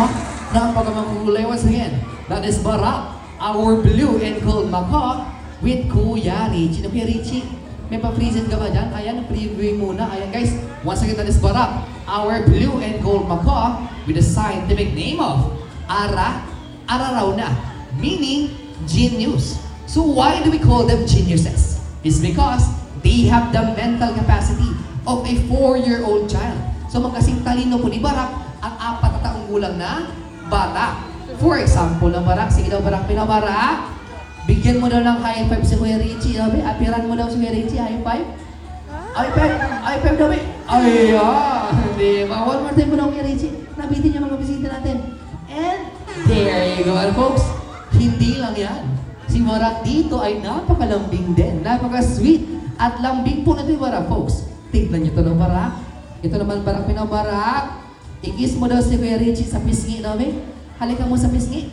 ha? Napakamakulay once again. That is Barak, our blue and gold macaw with Kuya Richie. Kuya Richie, may pa-present ka ba dyan? Ayan, preview muna. Ayan guys, once again, that is Barak, our blue and gold macaw with the scientific name of Ararauna, meaning genius. So why do we call them geniuses? It's because they have the mental capacity of a 4-year-old child. So magkasing talino po ni Barak ang 4 na taong gulang na bata. For example, ng Barak, sige daw Barak, Barak, bigyan mo daw ng high five si Kuya Richie. Apiran mo daw si Kuya Richie, high five. High five daw, ayan, di ba? One more time mo daw Kuya Richie. Nabitin niya mga bisita natin. And there you go, folks. Hindi lang yan. Si Barak dito ay napakalambing din. Napaka-sweet. At lambing po na ito yung Barak, folks. Tignan niyo ito ng Barak. Ito naman Barak, Barak. I-kiss mo daw si Kuya Richie sa pisngi daw, Halika mo sa pisngi.